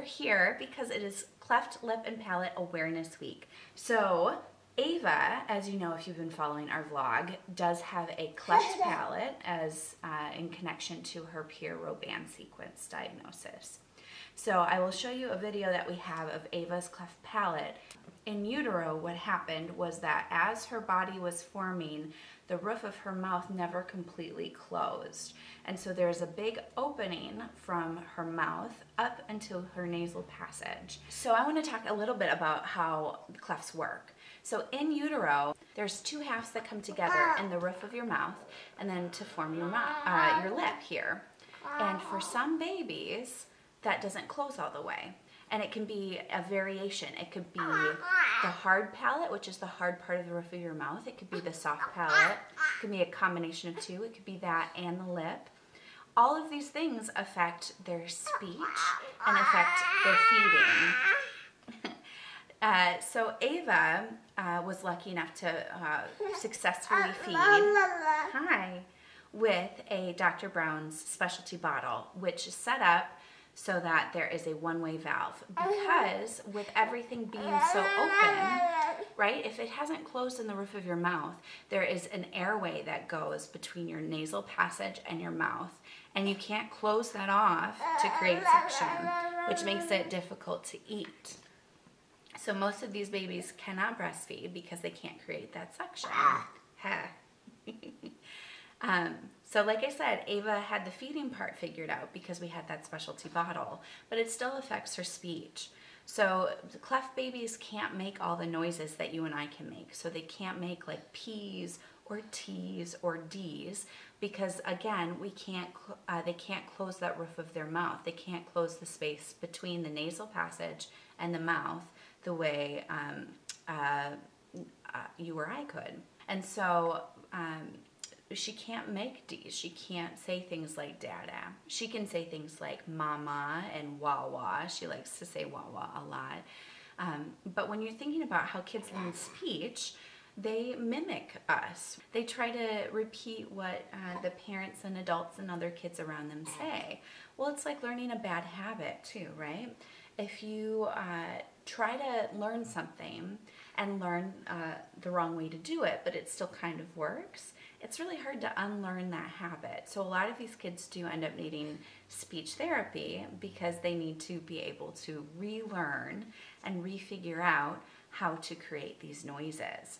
here because it is Cleft Lip and Palate Awareness Week. So Ava, as you know if you've been following our vlog, does have a cleft palate as in connection to her Pierre-Robin sequence diagnosis. So I will show you a video that we have of Ava's cleft palate. In utero, what happened was that as her body was forming, the roof of her mouth never completely closed. And so there's a big opening from her mouth up until her nasal passage. So I want to talk a little bit about how the clefts work. So in utero, there's two halves that come together in the roof of your mouth and then to form your lip here. And for some babies, that doesn't close all the way. And it can be a variation. It could be the hard palate, which is the hard part of the roof of your mouth. It could be the soft palate. It could be a combination of two. It could be that and the lip. All of these things affect their speech and affect their feeding. So Ava was lucky enough to successfully feed with a Dr. Brown's specialty bottle, which is set up so that there is a one-way valve, because with everything being so open, right, if it hasn't closed in the roof of your mouth, there is an airway that goes between your nasal passage and your mouth, and you can't close that off to create suction, which makes it difficult to eat. So most of these babies cannot breastfeed because they can't create that suction. So like I said, Ava had the feeding part figured out because we had that specialty bottle, but it still affects her speech. So the cleft babies can't make all the noises that you and I can make. So they can't make like P's or T's or D's because again, they can't close that roof of their mouth. They can't close the space between the nasal passage and the mouth the way you or I could. And so she can't make D's. She can't say things like dada. She can say things like mama and wawa. She likes to say wawa a lot. But when you're thinking about how kids learn speech, they mimic us. They try to repeat what the parents and adults and other kids around them say. Well, it's like learning a bad habit too, right? If you try to learn something and learn the wrong way to do it, but it still kind of works, it's really hard to unlearn that habit. So a lot of these kids do end up needing speech therapy because they need to be able to relearn and refigure out how to create these noises.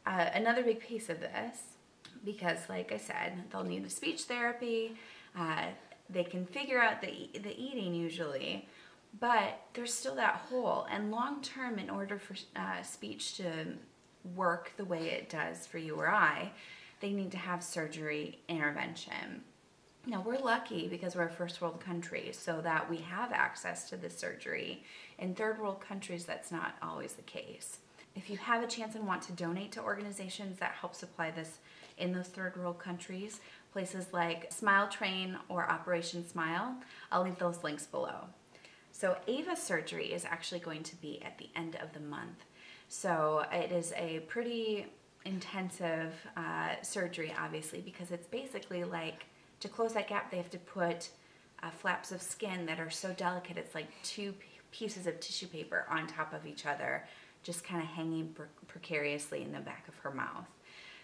Another big piece of this, because like I said, they'll need the speech therapy, they can figure out the eating usually, but there's still that hole. And long term, in order for speech to work the way it does for you or I, they need to have surgery intervention. Now we're lucky because we're a first world country so that we have access to this surgery. In third world countries, that's not always the case. If you have a chance and want to donate to organizations that help supply this in those third world countries, places like Smile Train or Operation Smile, I'll leave those links below. So Ava's surgery is actually going to be at the end of the month. So it is a pretty intensive surgery, obviously, because it's basically like, to close that gap, they have to put flaps of skin that are so delicate, it's like two pieces of tissue paper on top of each other, just kind of hanging precariously in the back of her mouth.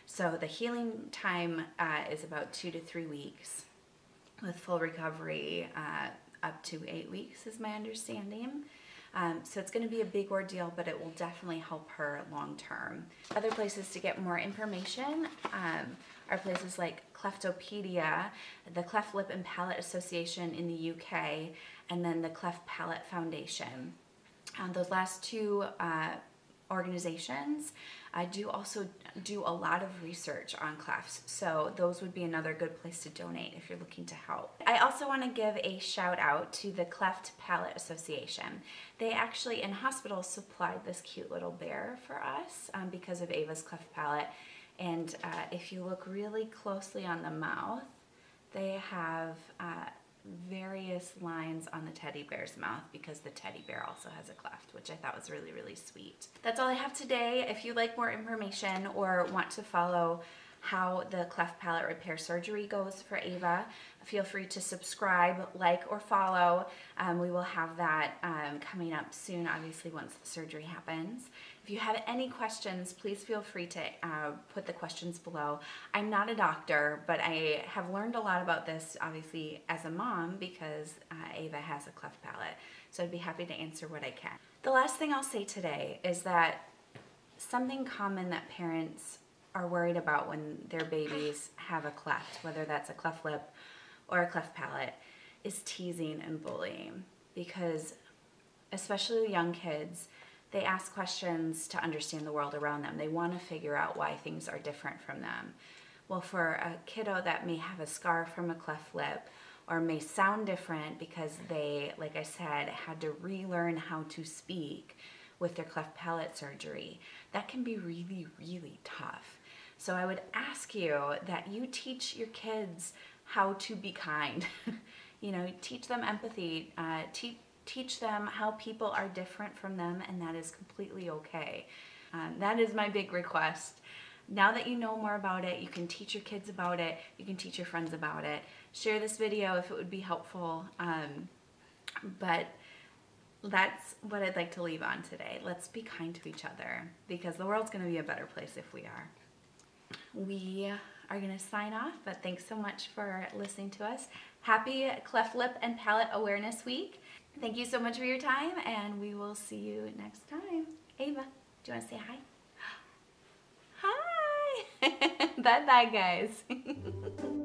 So the healing time is about 2 to 3 weeks, with full recovery up to 8 weeks is my understanding. So it's going to be a big ordeal, but it will definitely help her long term. Other places to get more information are places like Cleftopedia, the Cleft Lip and Palate Association in the UK, and then the Cleft Palate Foundation. Those last two organizations do also do a lot of research on clefts, so those would be another good place to donate if you're looking to help. I also want to give a shout out to the Cleft Palate Association. They actually in hospitals supplied this cute little bear for us because of Ava's cleft palate, and if you look really closely on the mouth, they have various lines on the teddy bear's mouth because the teddy bear also has a cleft, which I thought was really, really sweet. That's all I have today. If you'd like more information or want to follow how the cleft palate repair surgery goes for Ava. Feel free to subscribe, like, or follow. We will have that coming up soon, obviously, once the surgery happens. If you have any questions, please feel free to put the questions below. I'm not a doctor, but I have learned a lot about this, obviously, as a mom, because Ava has a cleft palate. So I'd be happy to answer what I can. The last thing I'll say today is that something common that parents are worried about when their babies have a cleft, whether that's a cleft lip or a cleft palate, is teasing and bullying. Because especially young kids, they ask questions to understand the world around them. They want to figure out why things are different from them. Well, for a kiddo that may have a scar from a cleft lip or may sound different because they, like I said, had to relearn how to speak with their cleft palate surgery, that can be really, really tough. So I would ask you that you teach your kids how to be kind. You know, teach them empathy, teach them how people are different from them, and that is completely okay. That is my big request. Now that you know more about it, you can teach your kids about it, you can teach your friends about it. Share this video if it would be helpful. But that's what I'd like to leave on today. Let's be kind to each other, because the world's going to be a better place if we are. We are going to sign off, but thanks so much for listening to us. Happy Cleft Lip and Palate Awareness Week. Thank you so much for your time, and we will see you next time. Ava, do you want to say hi? Hi! Bye-bye, guys.